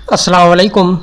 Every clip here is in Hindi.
अस्सलाम वालेकुम।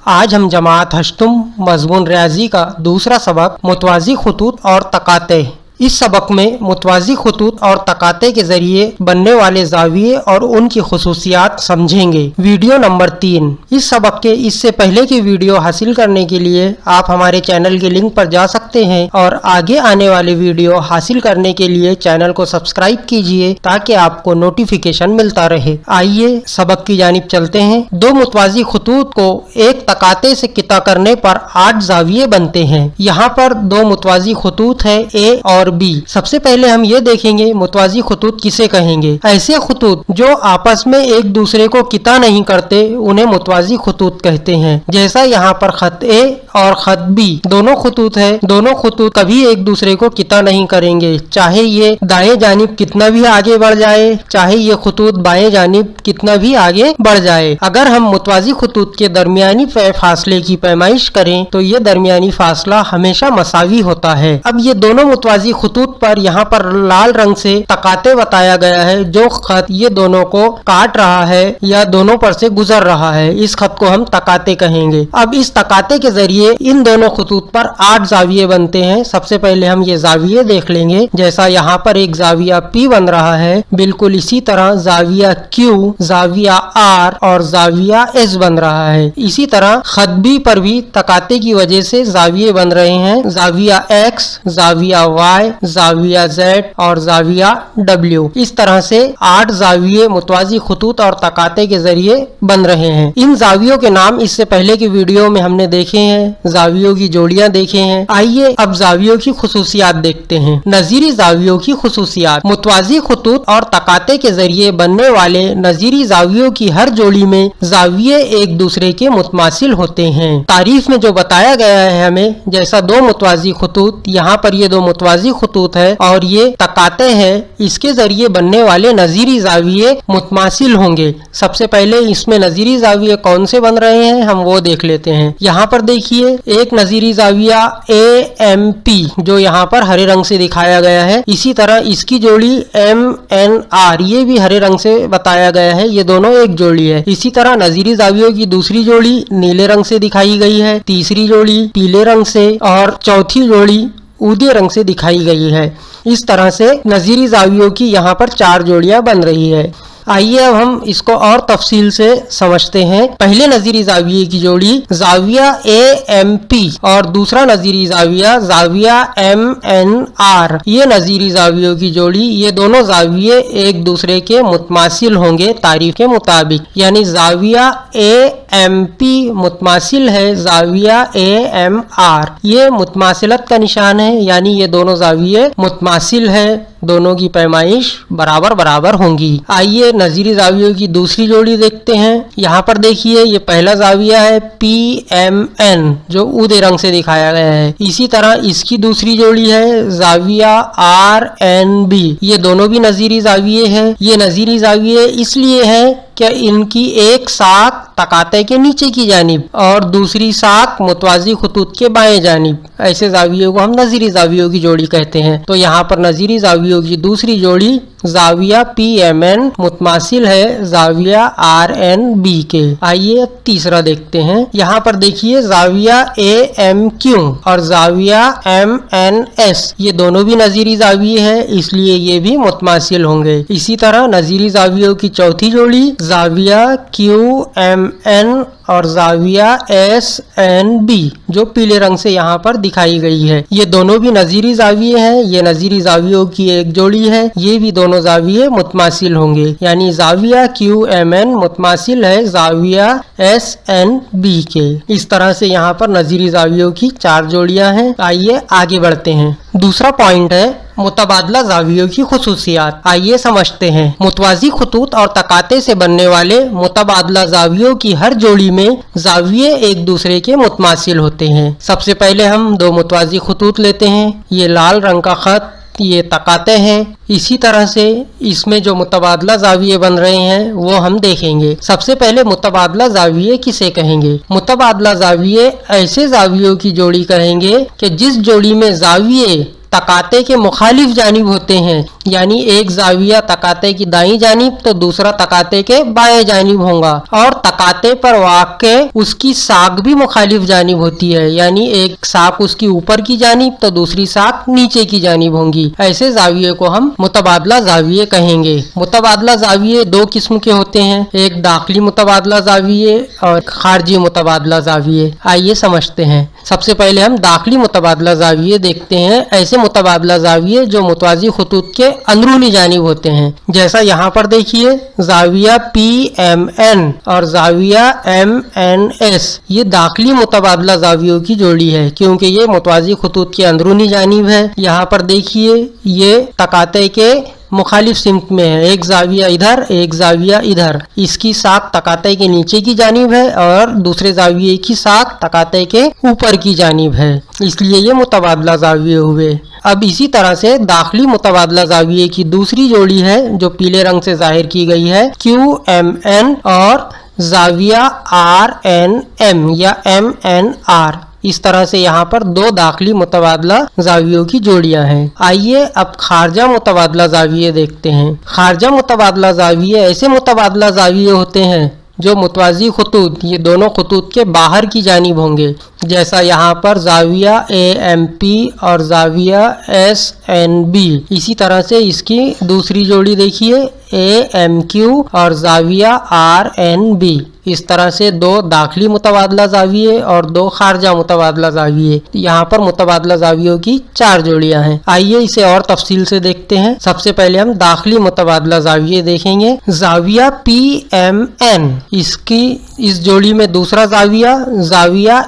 आज हम जमात हश्तुम मज़मून रियाजी का दूसरा सबक मुतवाज़ी खुतूत और तकाते। इस सबक में मुतवाज़ी खुतूत और तकाते के ज़रिए बनने वाले ज़ाविये और उनकी खुसूसियात समझेंगे। Video number 3। इस सबक के इससे पहले की वीडियो हासिल करने के लिए आप हमारे चैनल के लिंक पर जा सकते हैं और आगे आने वाले वीडियो हासिल करने के लिए चैनल को सब्सक्राइब कीजिए ताकि आपको नोटिफिकेशन मिलता रहे। आइए सबक की जानिब चलते हैं। दो मुतवाज़ी खुतूत को एक तकाते से किता करने पर 8 ज़ाविये बनते हैं। यहाँ पर दो मुतवाज़ी खुतूत है, ए और बी। सबसे पहले हम ये देखेंगे मुतवाज़ी खुतूत किसे कहेंगे। ऐसे खुतूत जो आपस में एक दूसरे को किता नहीं करते उन्हें मुतवाज़ी खुतूत कहते हैं। जैसा यहाँ पर खत ए और खत बी दोनों खुतूत है। दोनों खुतूत कभी एक दूसरे को किता नहीं करेंगे, चाहे ये दाएं जानिब कितना भी आगे बढ़ जाए, चाहे ये खुतूत बाएं जानिब कितना भी आगे बढ़ जाए। अगर हम मुतवाज़ी खुतूत के दरमियानी फासले की पैमाइश करें तो ये दरमियानी फासला हमेशा मसावी होता है। अब ये दोनों मुतवाज़ी खुतूत पर यहाँ पर लाल रंग से तकाते बताया गया है। जो खत ये दोनों को काट रहा है या दोनों पर से गुजर रहा है, इस खत को हम तकाते कहेंगे। अब इस तकाते के जरिए इन दोनों खुतूत पर 8 ज़ाविये बनते हैं। सबसे पहले हम ये ज़ाविये देख लेंगे। जैसा यहाँ पर एक ज़ाविया P बन रहा है, बिल्कुल इसी तरह ज़ाविया Q, ज़ाविया R और ज़ाविया S बन रहा है। इसी तरह खत B पर भी तकाते की वजह से ज़ाविये बन रहे हैं। ज़ाविया X, ज़ाविया Y, ज़ाविया Z और ज़ाविया W। इस तरह से 8 ज़ाविये मुतवाज़ी खुतूत और तकाते के जरिए बन रहे हैं। इन ज़ावियों के नाम इससे पहले की वीडियो में हमने देखे हैं, ज़ावियों की जोड़ियां देखे हैं। आइए अब ज़ावियों की खुसूसियात देखते हैं। नज़ीरी ज़ावियों की खुसूसियात। मुतवाज़ी खुतूत और तकाते के जरिए बनने वाले नज़ीरी ज़ावियों की हर जोड़ी में ज़ाविये एक दूसरे के मुतमासिल होते हैं। तारीफ में जो बताया गया है हमें, जैसा दो मुतवाज़ी खुतूत, यहाँ पर ये दो मुतवाज़ी खुतूत है और ये तकाते हैं, इसके जरिए बनने वाले नज़ीरी ज़ाविये मुतमासिल होंगे। सबसे पहले इसमें नज़ीरी ज़ाविये कौन से बन रहे हैं हम वो देख लेते हैं। यहाँ पर देखिए एक नज़ीरी ज़ाविया AMP जो यहाँ पर हरे रंग से दिखाया गया है। इसी तरह इसकी जोड़ी MNR ये भी हरे रंग से बताया गया है। ये दोनों एक जोड़ी है। इसी तरह नज़ीरी ज़ावियों की दूसरी जोड़ी नीले रंग से दिखाई गई है, तीसरी जोड़ी पीले रंग से और चौथी जोड़ी ऊदे रंग से दिखाई गई है। इस तरह से नज़ीरी ज़ावियों की यहाँ पर 4 जोड़ियां बन रही है। आइए अब हम इसको और तफसील से समझते हैं। पहले नज़ीरी ज़ाविये की जोड़ी ज़ाविया AMP और दूसरा नज़ीरी ज़ाविया ज़ाविया MNR। ये नज़ीरी ज़ावियों की जोड़ी, ये दोनों ज़ाविये एक दूसरे के मुतमासिल होंगे तारीफ के मुताबिक। यानी ज़ाविया AMP मुतमासिल है ज़ाविया AMR। ये मुतमासिलत का निशान है, यानी ये दोनों ज़ाविये मुतमासिल है, दोनों की पैमाइश बराबर बराबर होंगी। आइए नज़ीरी ज़ावियों की दूसरी जोड़ी देखते हैं। यहाँ पर देखिए ये पहला ज़ाविया है PMN जो ऊदे रंग से दिखाया गया है। इसी तरह इसकी दूसरी जोड़ी है ज़ाविया RNB। ये दोनों भी नज़ीरी ज़ाविये हैं। ये नज़ीरी ज़ाविये इसलिए हैं क्या इनकी एक साख तकाते के नीचे की जानिब और दूसरी साख मुतवाज़ी खुतूत के बाएं जानिब। ऐसे ज़ावियों को हम नज़ीरी ज़ावियों की जोड़ी कहते हैं। तो यहाँ पर नज़ीरी ज़ावियों की दूसरी जोड़ी ज़ाविया PMN मुतमासिल है ज़ाविया RNB के। आइए तीसरा देखते हैं। यहाँ पर देखिए ज़ाविया AMQ और ज़ाविया MNS ये दोनों भी नज़ीरी ज़ाविये हैं, इसलिए ये भी मुतमासिल होंगे। इसी तरह नज़ीरी ज़ावियों की चौथी जोड़ी ज़ाविया QMN और ज़ाविया SNB जो पीले रंग से यहाँ पर दिखाई गई है। ये दोनों भी नज़ीरी ज़ाविये हैं। ये नज़ीरी ज़ावियों की एक जोड़ी है। ये भी दोनों ज़ाविये मुतमासिल होंगे, यानी ज़ाविया QMN मुतमासिल है ज़ाविया SNB के। इस तरह से यहाँ पर नज़ीरी ज़ावियों की 4 जोड़ियां हैं। आइए आगे बढ़ते हैं। दूसरा पॉइंट है मुतबादला ज़ावियों की खुसूसियात। आइए समझते हैं। मुतवाज़ी खुतूत और तकाते से बनने वाले मुतबादला ज़ावियों की हर जोड़ी में ज़ाविये एक दूसरे के मुतमासिल होते हैं। सबसे पहले हम दो मुतवाज़ी खुतूत लेते हैं। ये लाल रंग का खत ये तकाते हैं। इसी तरह से इसमें जो मुतबादला ज़ाविये बन रहे हैं वो हम देखेंगे। सबसे पहले मुतबादला ज़ाविये किसे कहेंगे। मुतबादला ज़ाविये ऐसे ज़ावियों की जोड़ी कहेंगे कि जिस जोड़ी में ज़ाविये तकाते के मुखालिफ जानिब होते हैं, यानी एक जाविया तकाते की दाईं जानिब तो दूसरा तकाते के बाएं जानिब होगा, और तकाते पर वाक़े उसकी साख भी मुखालिफ जानिब होती है, यानी एक साख उसकी ऊपर की जानिब तो दूसरी साख नीचे की जानिब होंगी। ऐसे जाविये को हम मुतबादला जाविये कहेंगे। मुतबादला जाविये दो किस्म के होते हैं, एक दाखिली मुतबादला जाविये और खारजी मुतबादला जाविये। आइए समझते हैं। सबसे पहले हम दाखिली मुतबादला जाविये देखते हैं। ऐसे मुतबादला जाविये जो मुतवाज़ी खुतूत के अंदरूनी जानिब होते हैं, जैसा यहाँ पर देखिए जाविया PMN और जाविया MNS, ये दाखिली मुतबादला जावियों की जोड़ी है क्योंकि ये मुतवाज़ी खुतूत के अंदरूनी जानिब है। यहाँ पर देखिए ये तकाते के मुखालिफ सिमत में है, एक जाविया इधर एक जाविया इधर। इसकी साख तकाते के नीचे की जानिब है और दूसरे जाविये की साख तकाते के ऊपर की जानिब है, इसलिए ये मुतबादला जाविये हुए। अब इसी तरह से दाखिली मुतबादला जाविये की दूसरी जोड़ी है जो पीले रंग से जाहिर की गई है, QMN और जाविया RNM या MNR। इस तरह से यहाँ पर दो दाखिली मुतबादला जावियों की जोड़ियां हैं। आइए अब खारजा मुतबादला जाविये देखते हैं। खारजा मुतबादला जाविये ऐसे मुतबादला जाविये होते हैं जो मुतवाज़ी खुतूत, ये दोनों खुतूत के बाहर की जानिब होंगे, जैसा यहाँ पर जाविया AMP और जाविया SNB। इसी तरह से इसकी दूसरी जोड़ी देखिए AMQ और जाविया RNB। इस तरह से दो दाखिली मुतबादला जाविये और दो खारजा मुतबादला जाविये। यहाँ पर मुतबादला जावियों की 4 जोड़ियां हैं। आइए इसे और तफसील से देखते हैं। सबसे पहले हम दाखिली मुतबादला जाविये देखेंगे। जाविया PMN, इसकी इस जोड़ी में दूसरा जाविया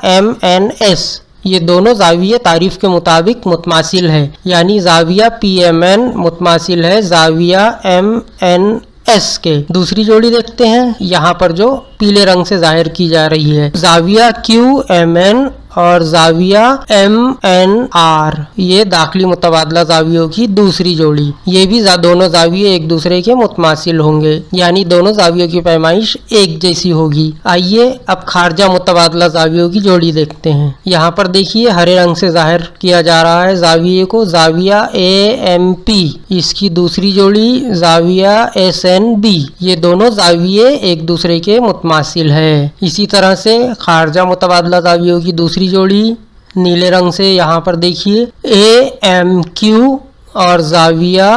MNS, ये दोनों जाविये तारीफ के मुताबिक मुतमासिल है, यानी जाविया PMN मुतमासिल है जाविया MNS के। दूसरी जोड़ी देखते हैं यहाँ पर जो पीले रंग से जाहिर की जा रही है, जाविया QMN और जाविया MNR, ये दाखिली मुतबादला जावियों की दूसरी जोड़ी। ये भी दोनों जाविये एक दूसरे के मुतमासिल होंगे, यानी दोनों जावियों की पैमाइश एक जैसी होगी। आइए अब खारजा मुतबादला जावियों की जोड़ी देखते हैं। यहाँ पर देखिए हरे रंग से जाहिर किया जा रहा है जाविये को, जाविया AMP, इसकी दूसरी जोड़ी जाविया SNB। ये दोनों जाविये एक दूसरे के मुतमासिल है। इसी तरह से खारजा मुतबादला जावियों की दूसरी जोड़ी नीले रंग से यहाँ पर देखिए AMQ और जाविया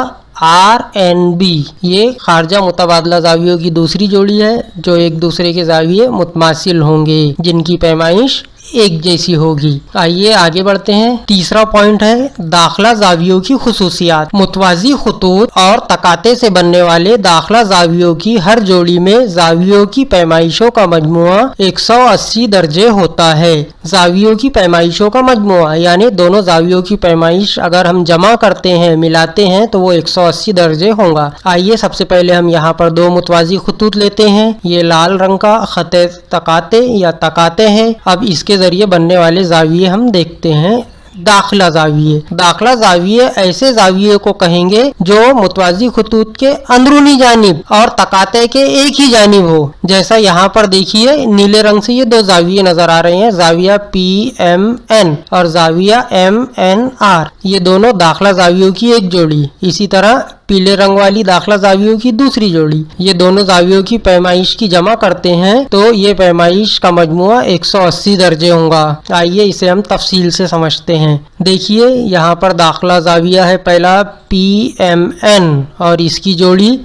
RNB, ये खारजा मुतबादला जावियों की दूसरी जोड़ी है जो एक दूसरे के जाविये मुतमासिल होंगे, जिनकी पैमाइश एक जैसी होगी। आइए आगे बढ़ते हैं। तीसरा पॉइंट है दाखला जावियों की खुसूसियात। मुतवाज़ी खुतूत और तकाते से बनने वाले दाखला जावियों की हर जोड़ी में जावियों की पैमाइशों का मजमुआ 180 दर्जे होता है। जावियों की पैमाइशों का मजमुआ यानी दोनों जावियों की पैमाइश अगर हम जमा करते हैं, मिलाते हैं तो वो 180 दर्जे होगा। आइए सबसे पहले हम यहाँ पर दो मुतवाज़ी खुतूत लेते हैं। ये लाल रंग का खत तकाते या तकाते हैं। अब इसके जरिए बनने वाले जाविये हम देखते हैं। दाखला जाविये। दाखला जाविये ऐसे जाविये को कहेंगे जो मुतवाज़ी खुतूत के अंदरूनी जानिब और तकाते के एक ही जानिब हो, जैसा यहाँ पर देखिए नीले रंग से ये दो जाविये नजर आ रहे हैं, जाविया PMN और जाविया MNR, ये दोनों दाखला जावियों की एक जोड़ी। इसी तरह पीले रंग वाली दाखला जावियों की दूसरी जोड़ी। ये दोनों जावियों की पैमाइश की जमा करते हैं तो ये पैमाइश का मजमुआ 180 दर्जे होगा। आइए इसे हम तफसील से समझते हैं। देखिए यहाँ पर दाखला जाविया है पहला PMN और इसकी जोड़ी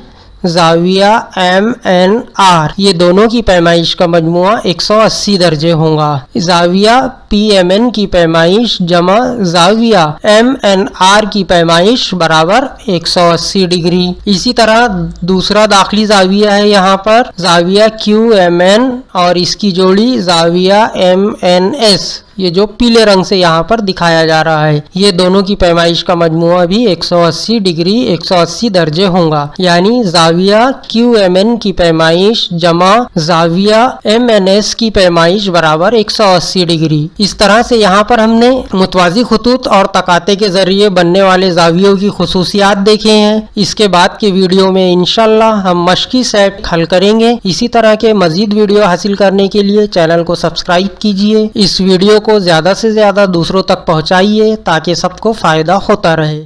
जाविया MNR, ये दोनों की पैमाइश का मजमुआ 180 दर्जे होगा। जाविया PMN की पैमाइश जमा जाविया MNR की पैमाइश बराबर 180 डिग्री। इसी तरह दूसरा दाखिली जाविया है यहाँ पर जाविया QMN और इसकी जोड़ी जाविया MNS, ये जो पीले रंग से यहाँ पर दिखाया जा रहा है, ये दोनों की पैमाइश का मजमुआ भी 180 डिग्री 180 दर्जे होगा, यानी जाविया QMN की पैमाइश जमा जाविया MNS की पैमाइश बराबर 180 डिग्री। इस तरह से यहाँ पर हमने मुतवाज़ी खुतूत और तकाते के जरिए बनने वाले जावियों की खुसूसियात देखे हैं। इसके बाद के वीडियो में इंशाल्लाह हम मश्की सेट हल करेंगे। इसी तरह के मजीद वीडियो हासिल करने के लिए चैनल को सब्सक्राइब कीजिए। इस वीडियो को ज़्यादा से ज़्यादा दूसरों तक पहुँचाइए ताकि सबको फ़ायदा होता रहे।